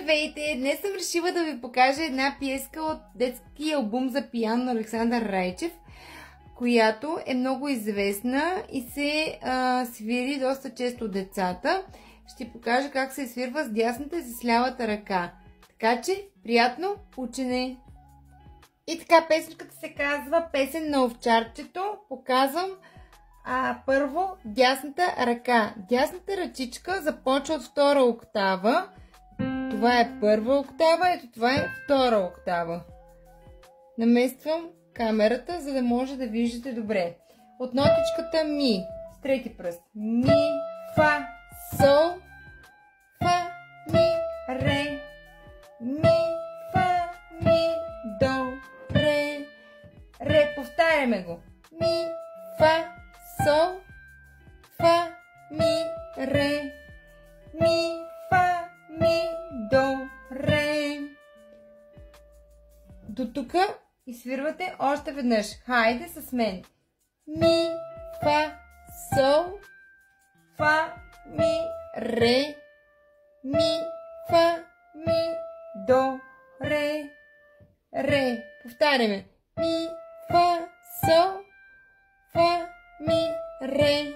Здравейте! Днес съм решила да ви покажа една пиеска от детския албум за пиано на Александър Райчев, която е много известна и се свири доста често от децата. Ще покажа как се свирва с дясната и с лявата ръка. Така че, приятно учене! И така, песенката се казва Песен на овчарчето. Показвам първо дясната ръка. Дясната ръчичка започва от втора октава. Това е първа октава, ето това е втора октава. Намествам камерата, за да може да виждате добре. От нотичката ми, с трети пръст. Ми, фа, сол, фа, ми, ре, ми, фа, ми, до, ре, ре. Повтаряме го. Ми, фа, сол, фа, ми, ре, ми, фа, ми, до, ре. До тук изсвирвате още веднъж. Хайде с мен. Ми, фа, сол, фа, ми, ре, ми, фа, ми, до, ре, ре. Повтаряме. Ми, фа, сол, фа, ми, ре,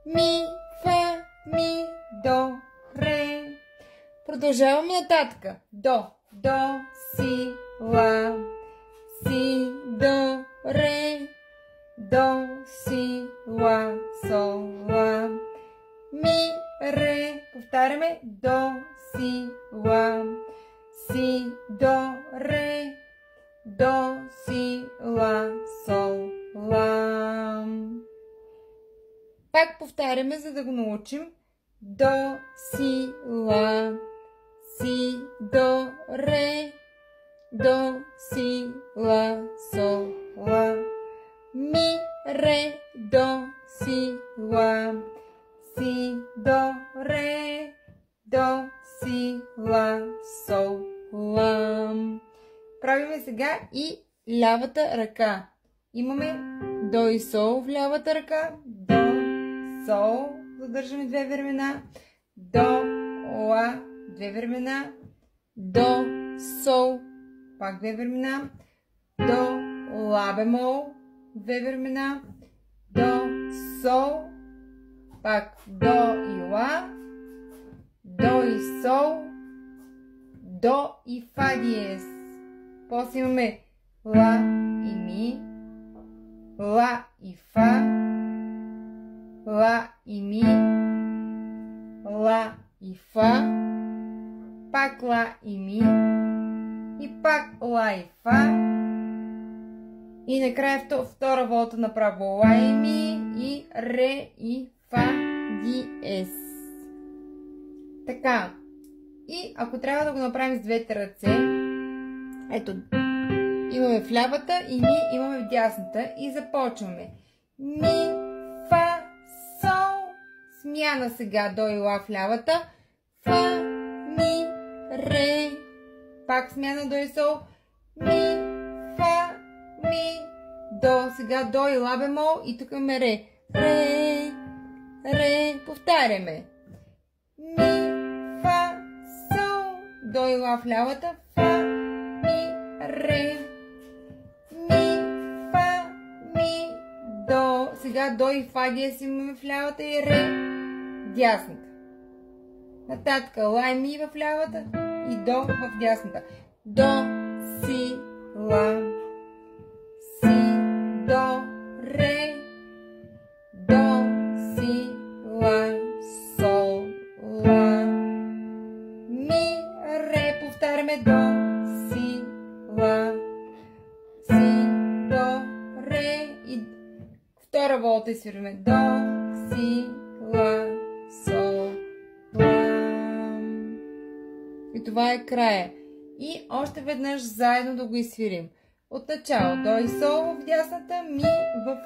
ми, фа, ми, до, ре. Продължаваме нататък. До, си, ла, си, до, ре, до, си, ла, сол, ла, ми, ре. Повтаряме. До, си, ла, си, до, ре, до, си, ла, сол, ла. Пак повтаряме, за да го научим. До, си, ла, си, до, ре, до, си, ла, сол, ла, ми, ре, до, си, ла, си, до, ре, до, си, ла, сол, ла. Правиме сега и лявата ръка. Имаме до и сол в лявата ръка. До, сол, задържаме две времена. До, ла, две времена. До, сол, пак две времена. До, ла бемол, две времена. До, сол, пак до и ла. До и сол. До и фа диез. После имаме ла и ми. Ла и фа. Ла и ми. Ла и фа. Пак ла и ми. И пак ла и фа. И накрая втора волта направо ла и ми. И ре и фа диез. Така. И ако трябва да го направим с двете ръце, ето, имаме в лявата и ми имаме в дясната и започваме. Ми, фа, сол, смяна сега до и ла в лявата, фа, ми, ре, пак смяна до и сол, ми, фа, ми, до, сега до и ла бемол и тук имаме ре, ре, ре, повтаряме. Ми, фа, сол, до и ла в лявата, фа, ми, ре, ми, фа, ми, до. Сега до и фа диез имаме в лявата и ре, дясната. Нататък ла и ми в лявата и до в дясната. До, си, ла, си, до, ре, до, си, ла, сол, ла, ми, ре. Повтаряме. До, си, ла, си, до, ре и втора волта и свираме. До, си, ла, сол, ла. И това е края. И още веднъж заедно да го изсвирим. От начало до и сол в дясната, ми в,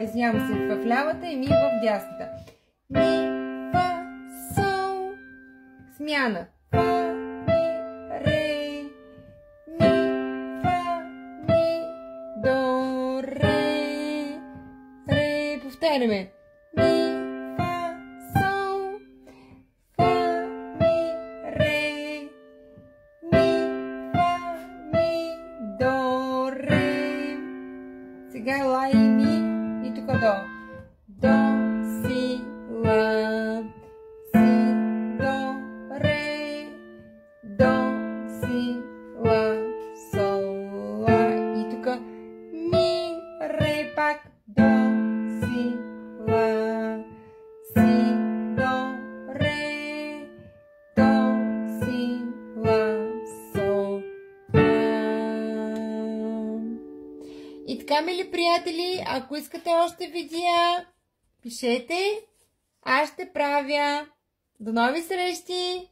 извинявам се, в лявата и ми в дясната. Ми, фа, сол, смяна. Фа, ми, ре, ми, фа, ми, до, ре, ре. Повтаряме. Ми, фа, сол, фа, ми, ре, до. До, си, ла. Си, до, ре. До, си, ла, сол, ла. И тук ми, ре пак. До, си, ла. Си, до, ре. До, си, ла, сол, ла. И така, мили приятели, ако искате още видеа, пишете. Аз ще правя. До нови срещи!